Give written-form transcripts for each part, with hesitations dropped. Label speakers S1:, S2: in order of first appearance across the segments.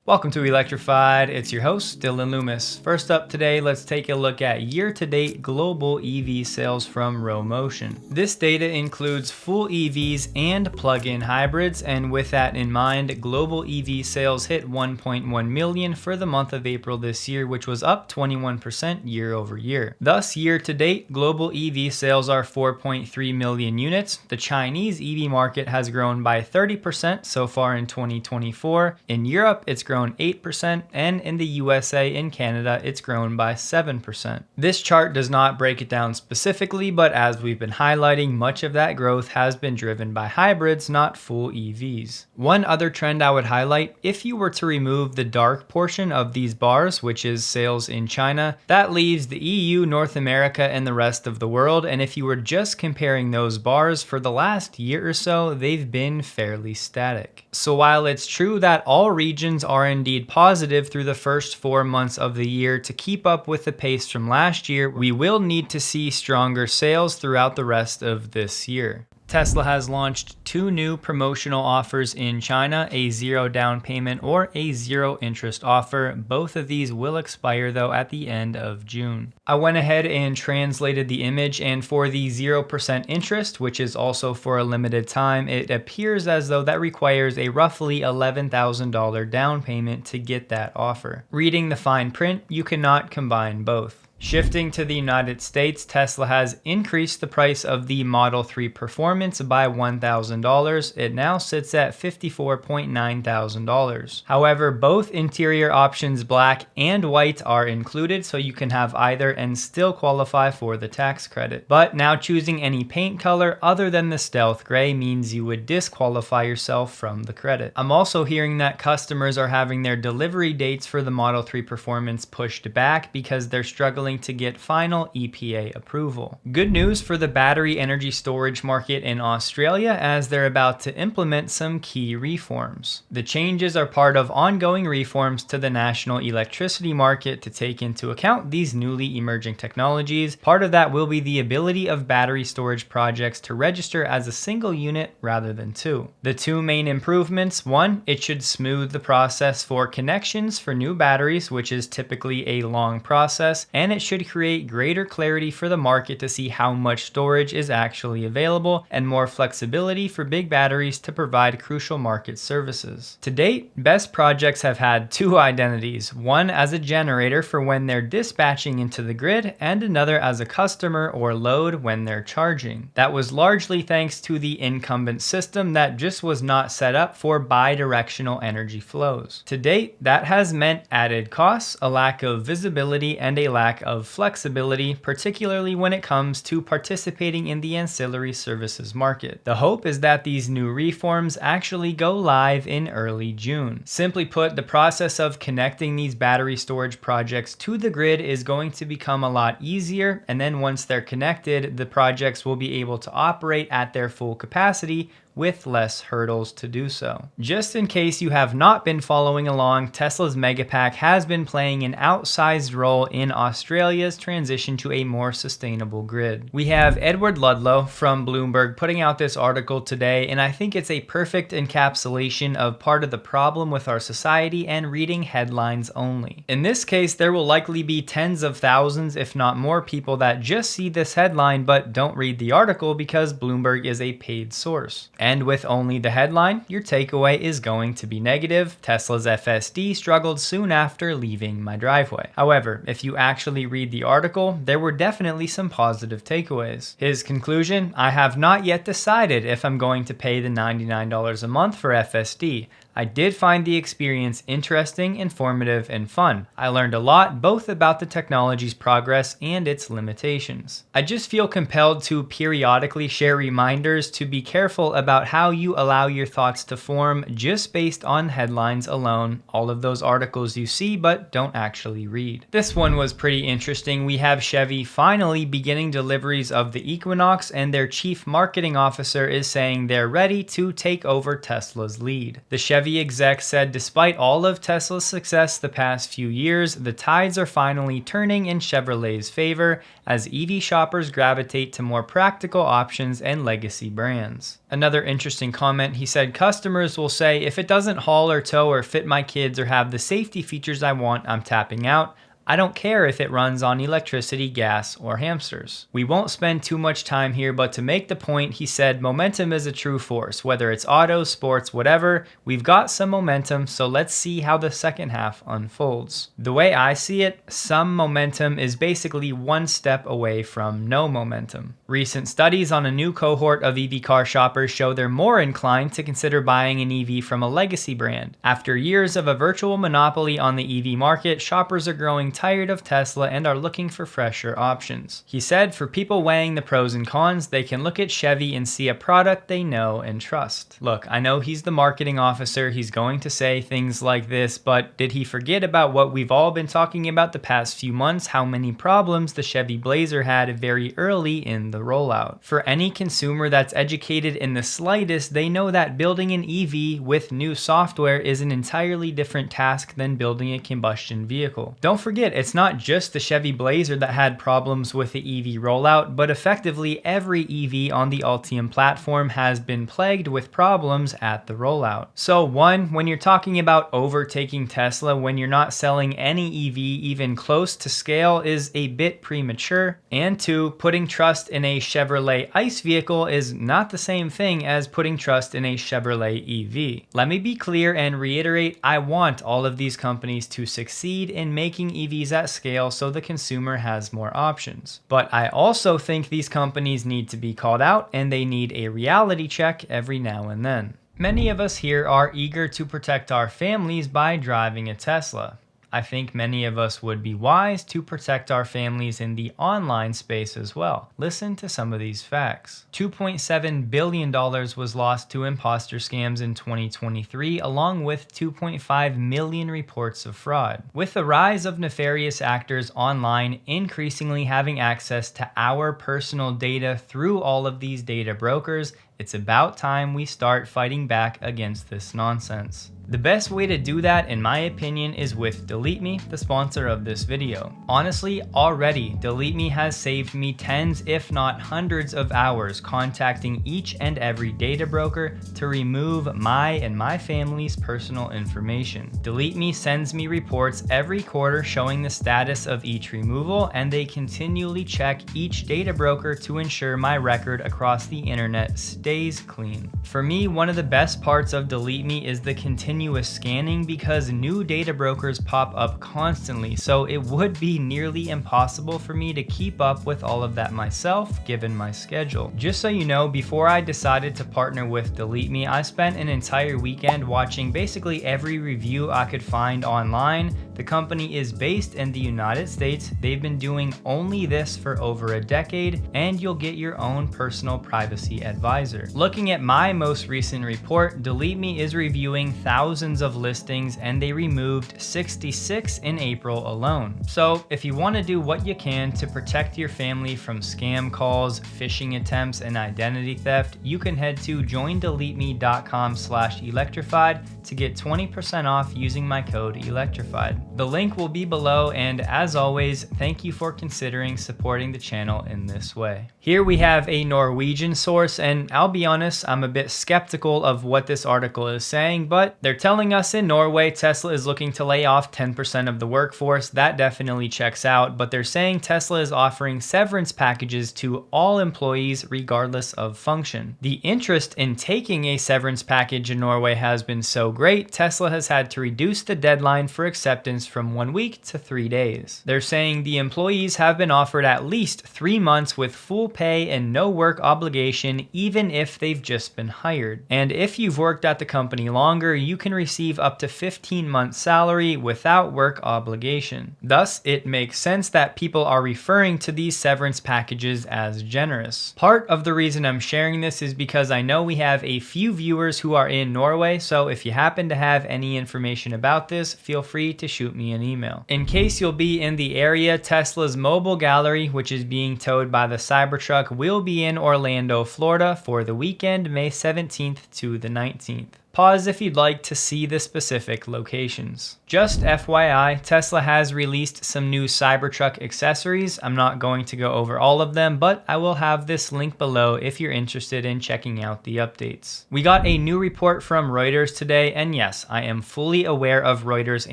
S1: Welcome to Electrified. It's your host, Dylan Loomis. First up today, let's take a look at year-to-date global EV sales from RowMotion. This data includes full EVs and plug-in hybrids, and with that in mind, global EV sales hit 1.1 million for the month of April this year, which was up 21% year over year. Thus, year-to-date, global EV sales are 4.3 million units. The Chinese EV market has grown by 30% so far in 2024. In Europe, it's grown 8%, and in the USA and Canada, it's grown by 7%. This chart does not break it down specifically, but as we've been highlighting, much of that growth has been driven by hybrids, not full EVs. One other trend I would highlight, if you were to remove the dark portion of these bars, which is sales in China, that leaves the EU, North America, and the rest of the world, and if you were just comparing those bars for the last year or so, they've been fairly static. So while it's true that all regions are indeed positive through the first 4 months of the year, to keep up with the pace from last year, we will need to see stronger sales throughout the rest of this year. Tesla has launched 2 new promotional offers in China, a 0 down payment or a 0 interest offer. Both of these will expire though at the end of June. I went ahead and translated the image, and for the 0% interest, which is also for a limited time, it appears as though that requires a roughly $11,000 down payment to get that offer. Reading the fine print, you cannot combine both. Shifting to the United States, Tesla has increased the price of the Model 3 Performance by $1,000. It now sits at $54,900. However, both interior options, black and white, are included, so you can have either and still qualify for the tax credit. But now choosing any paint color other than the stealth gray means you would disqualify yourself from the credit. I'm also hearing that customers are having their delivery dates for the Model 3 Performance pushed back because they're struggling to get final EPA approval. Good news for the battery energy storage market in Australia, as they're about to implement some key reforms. The changes are part of ongoing reforms to the national electricity market to take into account these newly emerging technologies. Part of that will be the ability of battery storage projects to register as a single unit rather than 2. The 2 main improvements: 1, it should smooth the process for connections for new batteries, which is typically a long process, and it should create greater clarity for the market to see how much storage is actually available and more flexibility for big batteries to provide crucial market services. To date, BESS projects have had 2 identities, one as a generator for when they're dispatching into the grid, and another as a customer or load when they're charging. That was largely thanks to the incumbent system that just was not set up for bi-directional energy flows. To date, that has meant added costs, a lack of visibility, and a lack of flexibility, particularly when it comes to participating in the ancillary services market. The hope is that these new reforms actually go live in early June. Simply put, the process of connecting these battery storage projects to the grid is going to become a lot easier, and then once they're connected, the projects will be able to operate at their full capacity with less hurdles to do so. Just in case you have not been following along, Tesla's Megapack has been playing an outsized role in Australia's transition to a more sustainable grid. We have Edward Ludlow from Bloomberg putting out this article today, and I think it's a perfect encapsulation of part of the problem with our society and reading headlines only. In this case, there will likely be tens of thousands, if not more, people that just see this headline but don't read the article because Bloomberg is a paid source. And with only the headline, your takeaway is going to be negative. Tesla's FSD struggled soon after leaving my driveway. However, if you actually read the article, there were definitely some positive takeaways. His conclusion: I have not yet decided if I'm going to pay the $99 a month for FSD. I did find the experience interesting, informative, and fun. I learned a lot, both about the technology's progress and its limitations. I just feel compelled to periodically share reminders to be careful about how you allow your thoughts to form just based on headlines alone, all of those articles you see but don't actually read. This one was pretty interesting. We have Chevy finally beginning deliveries of the Equinox, and their chief marketing officer is saying they're ready to take over Tesla's lead. The Chevy Chevy exec said despite all of Tesla's success the past few years, the tides are finally turning in Chevrolet's favor as EV shoppers gravitate to more practical options and legacy brands. Another interesting comment, he said customers will say, if it doesn't haul or tow or fit my kids or have the safety features I want, I'm tapping out. I don't care if it runs on electricity, gas, or hamsters. We won't spend too much time here, but to make the point, he said momentum is a true force. Whether it's auto, sports, whatever, we've got some momentum, so let's see how the second half unfolds. The way I see it, some momentum is basically one step away from no momentum. Recent studies on a new cohort of EV car shoppers show they're more inclined to consider buying an EV from a legacy brand. After years of a virtual monopoly on the EV market, shoppers are growing tired of Tesla and are looking for fresher options. He said for people weighing the pros and cons, they can look at Chevy and see a product they know and trust. Look, I know he's the marketing officer, he's going to say things like this, but did he forget about what we've all been talking about the past few months, how many problems the Chevy Blazer had very early in the rollout? For any consumer that's educated in the slightest, they know that building an EV with new software is an entirely different task than building a combustion vehicle. Don't forget, it's not just the Chevy Blazer that had problems with the EV rollout, but effectively every EV on the Ultium platform has been plagued with problems at the rollout. So one, when you're talking about overtaking Tesla when you're not selling any EV even close to scale is a bit premature. And two, putting trust in a Chevrolet ICE vehicle is not the same thing as putting trust in a Chevrolet EV. Let me be clear and reiterate, I want all of these companies to succeed in making EVs at scale so the consumer has more options. But I also think these companies need to be called out and they need a reality check every now and then. Many of us here are eager to protect our families by driving a Tesla. I think many of us would be wise to protect our families in the online space as well. Listen to some of these facts. $2.7 billion was lost to imposter scams in 2023, along with 2.5 million reports of fraud. With the rise of nefarious actors online increasingly having access to our personal data through all of these data brokers, it's about time we start fighting back against this nonsense. The best way to do that, in my opinion, is with Delete Me, the sponsor of this video. Honestly, already, Delete Me has saved me tens, if not hundreds of hours contacting each and every data broker to remove my and my family's personal information. Delete Me sends me reports every quarter showing the status of each removal, and they continually check each data broker to ensure my record across the internet stays clean. For me, one of the best parts of Delete Me is the continuous scanning because new data brokers pop up constantly, so it would be nearly impossible for me to keep up with all of that myself given my schedule. Just so you know, before I decided to partner with Delete Me, I spent an entire weekend watching basically every review I could find online. The company is based in the United States. They've been doing only this for over a decade, and you'll get your own personal privacy advisor. Looking at my most recent report, Delete Me is reviewing thousands of listings, and they removed 66 in April alone. So if you want to do what you can to protect your family from scam calls, phishing attempts, and identity theft, you can head to joindeleteme.com/electrified to get 20% off using my code electrified. The link will be below, and as always, thank you for considering supporting the channel in this way. Here we have a Norwegian source, and I'll be honest, I'm a bit skeptical of what this article is saying, but they're telling us in Norway, Tesla is looking to lay off 10% of the workforce. That definitely checks out, but they're saying Tesla is offering severance packages to all employees regardless of function. The interest in taking a severance package in Norway has been so great, Tesla has had to reduce the deadline for acceptance from 1 week to 3 days. They're saying the employees have been offered at least 3 months with full pay and no work obligation, even if they've just been hired. And if you've worked at the company longer, you can receive up to 15 months salary without work obligation. Thus, it makes sense that people are referring to these severance packages as generous. Part of the reason I'm sharing this is because I know we have a few viewers who are in Norway, so if you happen to have any information about this, feel free to shoot me an email. In case you'll be in the area, Tesla's mobile gallery, which is being towed by the Cybertruck, will be in Orlando, Florida for the weekend, May 17th to the 19th. Pause if you'd like to see the specific locations. Just FYI, Tesla has released some new Cybertruck accessories. I'm not going to go over all of them, but I will have this link below if you're interested in checking out the updates. We got a new report from Reuters today, and yes, I am fully aware of Reuters'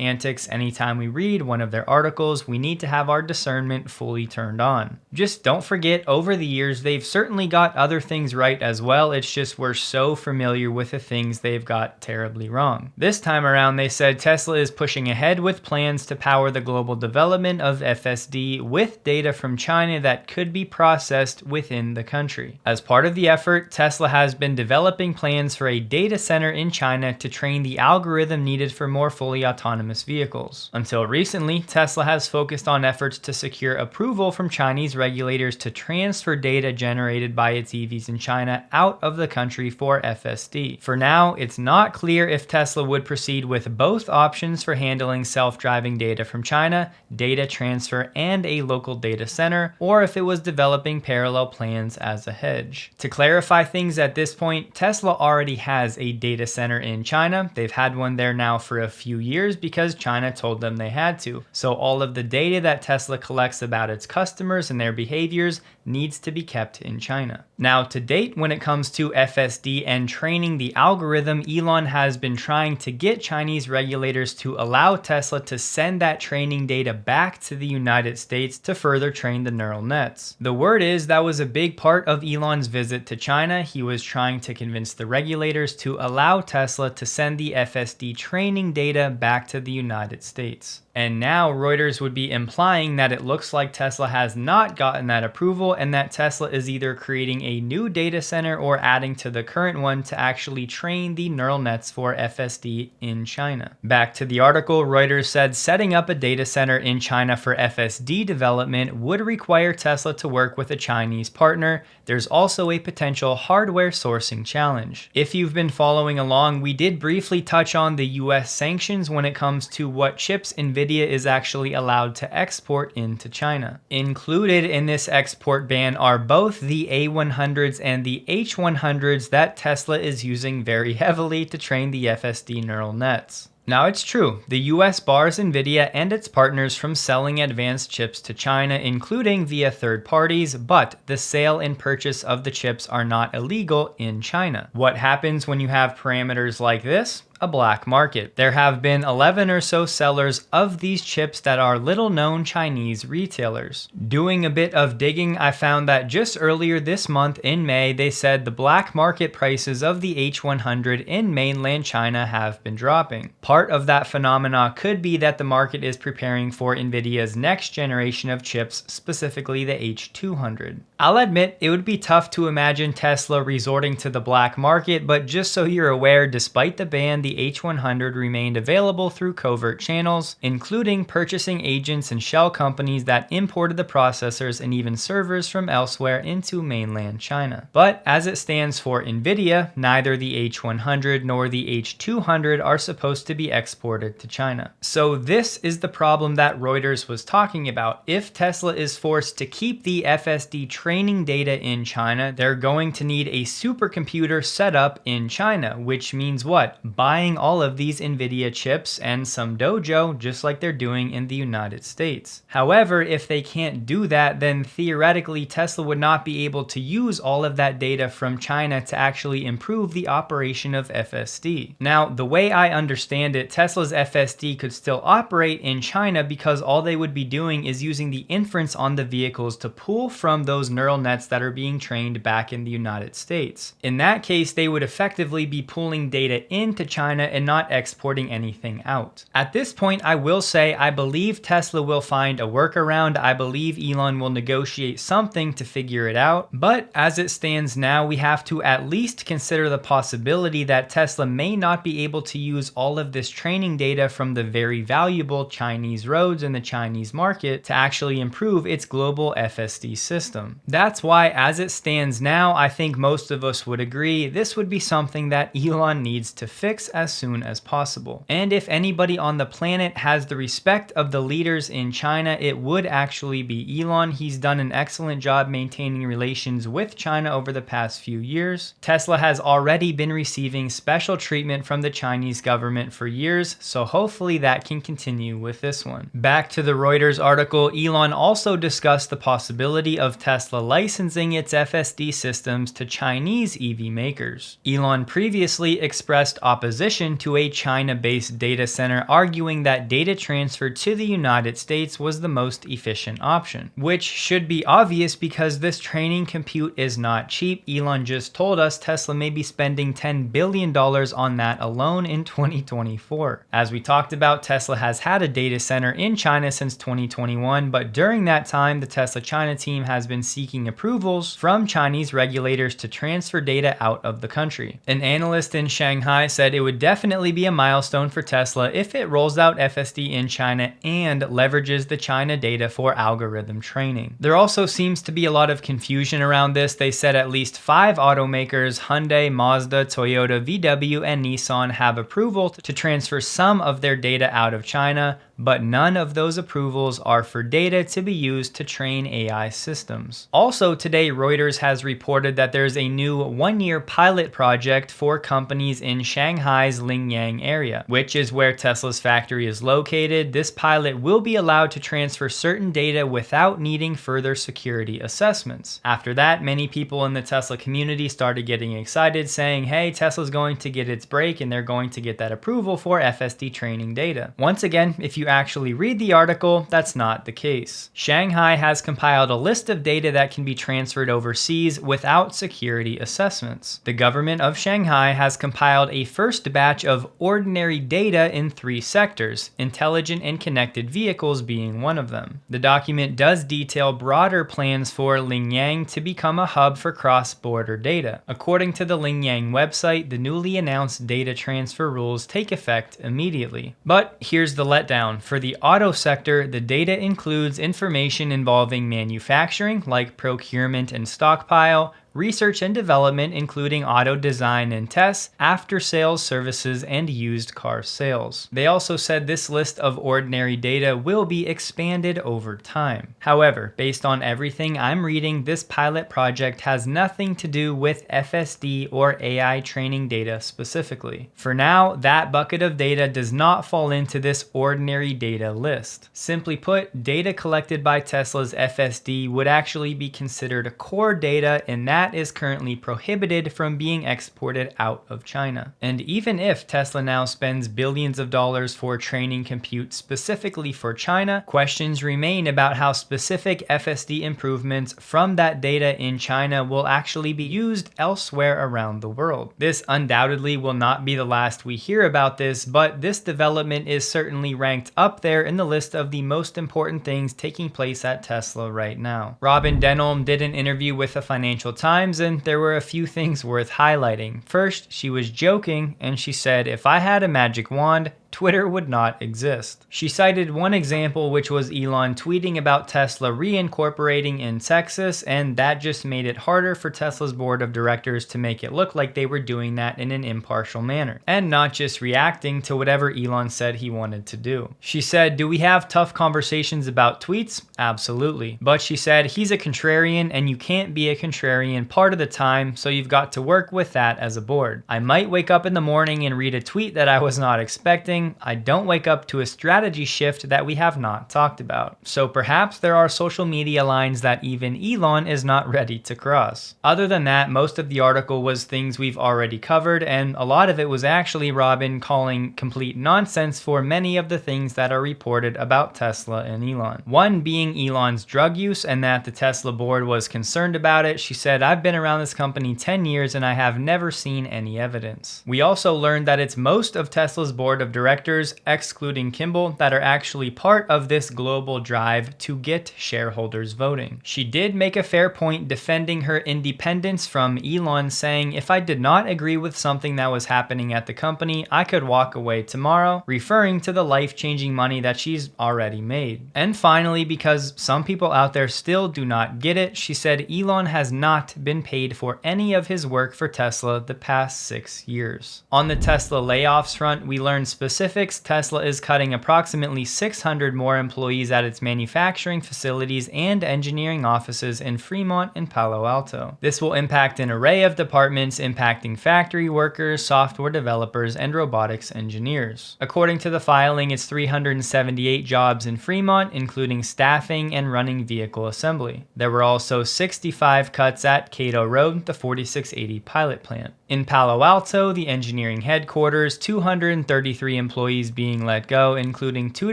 S1: antics. Anytime we read one of their articles, we need to have our discernment fully turned on. Just don't forget, over the years, they've certainly got other things right as well. It's just we're so familiar with the things they've got terribly wrong. This time around, they said Tesla is pushing ahead with plans to power the global development of FSD with data from China that could be processed within the country. As part of the effort, Tesla has been developing plans for a data center in China to train the algorithm needed for more fully autonomous vehicles. Until recently, Tesla has focused on efforts to secure approval from Chinese regulators to transfer data generated by its EVs in China out of the country for FSD. For now, it's not clear if Tesla would proceed with both options for handling self-driving data from China, data transfer, and a local data center, or if it was developing parallel plans as a hedge. To clarify things at this point, Tesla already has a data center in China. They've had one there now for a few years because China told them they had to. So all of the data that Tesla collects about its customers and their behaviors needs to be kept in China. Now, to date, when it comes to FSD and training the algorithm, Elon has been trying to get Chinese regulators to allow Tesla to send that training data back to the United States to further train the neural nets. The word is that was a big part of Elon's visit to China. He was trying to convince the regulators to allow Tesla to send the FSD training data back to the United States. And now Reuters would be implying that it looks like Tesla has not gotten that approval and that Tesla is either creating a new data center or adding to the current one to actually train the neural nets for FSD in China. Back to the article, Reuters said setting up a data center in China for FSD development would require Tesla to work with a Chinese partner. There's also a potential hardware sourcing challenge. If you've been following along, we did briefly touch on the US sanctions when it comes to what chips NVIDIA is actually allowed to export into China. Included in this export ban are both the A100s and the H100s that Tesla is using very heavily to train the FSD neural nets. Now, it's true, the US bars NVIDIA and its partners from selling advanced chips to China, including via third parties, but the sale and purchase of the chips are not illegal in China. What happens when you have parameters like this? A black market. There have been 11 or so sellers of these chips that are little known Chinese retailers. Doing a bit of digging, I found that just earlier this month in May, they said the black market prices of the H100 in mainland China have been dropping. Part of that phenomena could be that the market is preparing for NVIDIA's next generation of chips, specifically the H200. I'll admit it would be tough to imagine Tesla resorting to the black market, but just so you're aware, despite the ban, the H100 remained available through covert channels, including purchasing agents and shell companies that imported the processors and even servers from elsewhere into mainland China. But as it stands for NVIDIA, neither the H100 nor the H200 are supposed to be exported to China. So this is the problem that Reuters was talking about. If Tesla is forced to keep the FSD training data in China, they're going to need a supercomputer set up in China, which means what? Buying all of these NVIDIA chips and some dojo, just like they're doing in the United States. However, if they can't do that, then theoretically Tesla would not be able to use all of that data from China to actually improve the operation of FSD. Now, the way I understand it, Tesla's FSD could still operate in China because all they would be doing is using the inference on the vehicles to pull from those neural nets that are being trained back in the United States. In that case, they would effectively be pulling data into China and not exporting anything out. At this point, I will say I believe Tesla will find a workaround. I believe Elon will negotiate something to figure it out. But as it stands now, we have to at least consider the possibility that Tesla may not be able to use all of this training data from the very valuable Chinese roads and the Chinese market to actually improve its global FSD system. That's why, as it stands now, I think most of us would agree this would be something that Elon needs to fix as soon as possible. And if anybody on the planet has the respect of the leaders in China, it would actually be Elon. He's done an excellent job maintaining relations with China over the past few years. Tesla has already been receiving special treatment from the Chinese government for years, so hopefully that can continue with this one. Back to the Reuters article, Elon also discussed the possibility of Tesla licensing its FSD systems to Chinese EV makers. Elon previously expressed opposition to a China-based data center, arguing that data transfer to the United States was the most efficient option, which should be obvious because this training compute is not cheap. Elon just told us Tesla may be spending $10 billion on that alone in 2024. As we talked about, Tesla has had a data center in China since 2021, but during that time, the Tesla China team has been seeking approvals from Chinese regulators to transfer data out of the country. An analyst in Shanghai said it would definitely be a milestone for Tesla if it rolls out FSD in China and leverages the China data for algorithm training. There also seems to be a lot of confusion around this. They said at least 5 automakers, Hyundai, Mazda, Toyota, VW, and Nissan, have approval to transfer some of their data out of China, but none of those approvals are for data to be used to train AI systems. Also today, Reuters has reported that there's a new 1-year pilot project for companies in Shanghai's Lingyang area, which is where Tesla's factory is located. This pilot will be allowed to transfer certain data without needing further security assessments. After that, many people in the Tesla community started getting excited, saying, hey, Tesla's going to get its break and they're going to get that approval for FSD training data. Once again, if you actually read the article, that's not the case. Shanghai has compiled a list of data that can be transferred overseas without security assessments. The government of Shanghai has compiled a first batch of ordinary data in 3 sectors, intelligent and connected vehicles being one of them. The document does detail broader plans for Lingyang to become a hub for cross-border data. According to the Lingyang website, the newly announced data transfer rules take effect immediately. But here's the letdown. For the auto sector, the data includes information involving manufacturing, like procurement and stockpile, research and development, including auto design and tests, after-sales services, and used car sales. They also said this list of ordinary data will be expanded over time. However, based on everything I'm reading, this pilot project has nothing to do with FSD or AI training data specifically. For now, that bucket of data does not fall into this ordinary data list. Simply put, data collected by Tesla's FSD would actually be considered core data, and that is currently prohibited from being exported out of China. And even if Tesla now spends billions of dollars for training compute specifically for China, questions remain about how specific FSD improvements from that data in China will actually be used elsewhere around the world. This undoubtedly will not be the last we hear about this, but this development is certainly ranked up there in the list of the most important things taking place at Tesla right now. Robin Denholm did an interview with the Financial Times, and there were a few things worth highlighting. First, she was joking, and she said, if I had a magic wand, Twitter would not exist. She cited one example, which was Elon tweeting about Tesla reincorporating in Texas, and that just made it harder for Tesla's board of directors to make it look like they were doing that in an impartial manner, and not just reacting to whatever Elon said he wanted to do. She said, do we have tough conversations about tweets? Absolutely. But she said, he's a contrarian, and you can't be a contrarian part of the time, so you've got to work with that as a board. I might wake up in the morning and read a tweet that I was not expecting. I don't wake up to a strategy shift that we have not talked about. So perhaps there are social media lines that even Elon is not ready to cross. Other than that, most of the article was things we've already covered, and a lot of it was actually Robin calling complete nonsense for many of the things that are reported about Tesla and Elon. One being Elon's drug use, and that the Tesla board was concerned about it. She said, I've been around this company 10 years and I have never seen any evidence. We also learned that it's most of Tesla's board of directors directors, excluding Kimball, that are actually part of this global drive to get shareholders voting. She did make a fair point defending her independence from Elon, saying, "If I did not agree with something that was happening at the company, I could walk away tomorrow," referring to the life-changing money that she's already made. And finally, because some people out there still do not get it, she said Elon has not been paid for any of his work for Tesla the past 6 years. On the Tesla layoffs front, we learned specifics. Tesla is cutting approximately 600 more employees at its manufacturing facilities and engineering offices in Fremont and Palo Alto. This will impact an array of departments, impacting factory workers, software developers, and robotics engineers. According to the filing, it's 378 jobs in Fremont, including staffing and running vehicle assembly. There were also 65 cuts at Cato Road, the 4680 pilot plant. In Palo Alto, the engineering headquarters, 233 employees being let go, including 2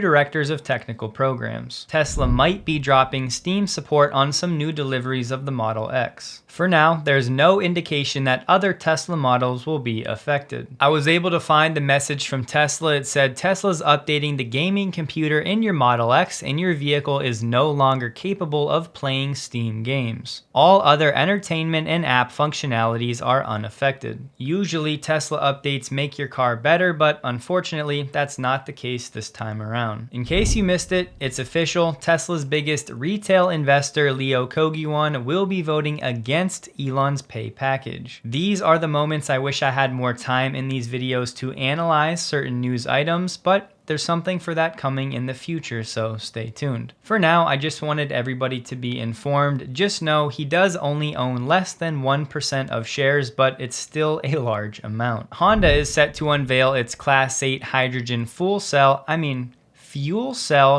S1: directors of technical programs. Tesla might be dropping Steam support on some new deliveries of the Model X. For now, there's no indication that other Tesla models will be affected. I was able to find the message from Tesla. It said, "Tesla's updating the gaming computer in your Model X and your vehicle is no longer capable of playing Steam games. All other entertainment and app functionalities are unaffected." Usually, Tesla updates make your car better, but unfortunately, that's not the case this time around. In case you missed it, it's official. Tesla's biggest retail investor, Leo Koguan, will be voting against Elon's pay package. These are the moments I wish I had more time in these videos to analyze certain news items, but there's something for that coming in the future, so stay tuned. For now, I just wanted everybody to be informed. Just know he does only own less than 1% of shares, but it's still a large amount. Honda is set to unveil its Class 8 hydrogen fuel cell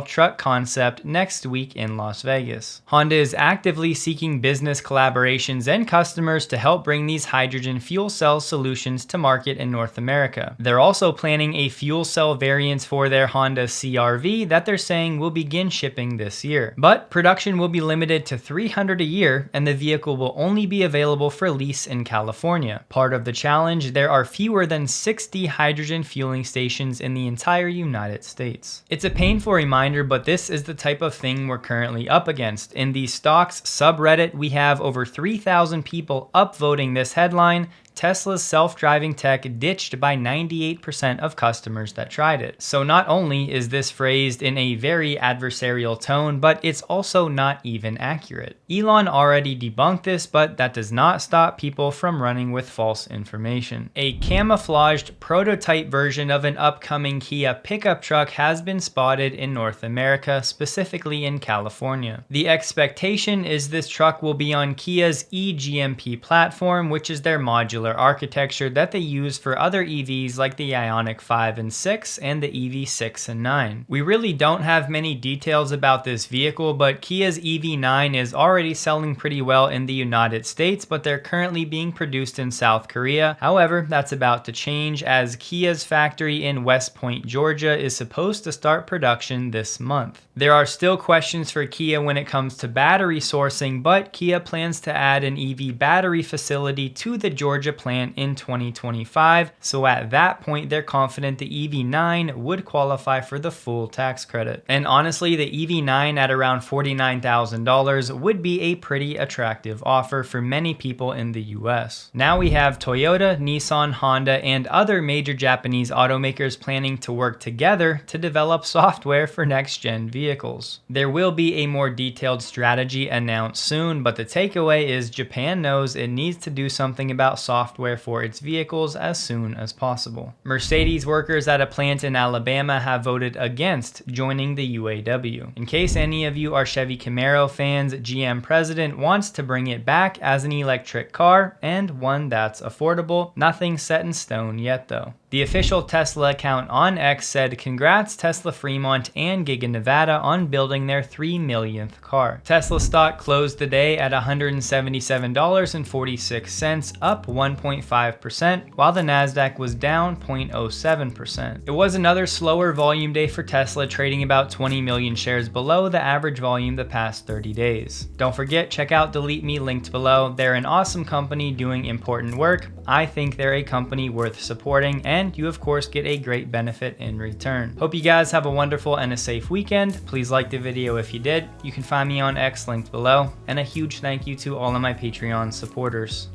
S1: truck concept next week in Las Vegas. Honda is actively seeking business collaborations and customers to help bring these hydrogen fuel cell solutions to market in North America. They're also planning a fuel cell variant for their Honda CR-V that they're saying will begin shipping this year. But production will be limited to 300 a year, and the vehicle will only be available for lease in California. Part of the challenge, there are fewer than 60 hydrogen fueling stations in the entire United States. It's a painful reminder, but this is the type of thing we're currently up against. In the stocks subreddit, we have over 3,000 people upvoting this headline: Tesla's self-driving tech ditched by 98% of customers that tried it. So not only is this phrased in a very adversarial tone, but it's also not even accurate. Elon already debunked this, but that does not stop people from running with false information. A camouflaged prototype version of an upcoming Kia pickup truck has been spotted in North America, specifically in California. The expectation is this truck will be on Kia's eGMP platform, which is their modular architecture that they use for other EVs like the Ioniq 5 and 6 and the EV 6 and 9. We really don't have many details about this vehicle, but Kia's EV9 is already selling pretty well in the United States, but they're currently being produced in South Korea. However, that's about to change as Kia's factory in West Point, Georgia is supposed to start production this month. There are still questions for Kia when it comes to battery sourcing, but Kia plans to add an EV battery facility to the Georgia plant in 2025, so at that point they're confident the EV9 would qualify for the full tax credit. And honestly, the EV9 at around $49,000 would be a pretty attractive offer for many people in the US. Now we have Toyota, Nissan, Honda, and other major Japanese automakers planning to work together to develop software for next-gen vehicles. There will be a more detailed strategy announced soon, but the takeaway is Japan knows it needs to do something about software for its vehicles as soon as possible. Mercedes workers at a plant in Alabama have voted against joining the UAW. In case any of you are Chevy Camaro fans, GM president wants to bring it back as an electric car and one that's affordable. Nothing set in stone yet though. The official Tesla account on X said, "Congrats Tesla Fremont and Giga Nevada on building their 3 millionth car." Tesla stock closed the day at $177.46, up 1.5%, while the Nasdaq was down 0.07%. It was another slower volume day for Tesla, trading about 20 million shares below the average volume the past 30 days. Don't forget, check out Delete Me linked below. They're an awesome company doing important work. I think they're a company worth supporting, and and you of course get a great benefit in return. Hope you guys have a wonderful and a safe weekend. Please like the video if you did. You can find me on X linked below, and a huge thank you to all of my Patreon supporters.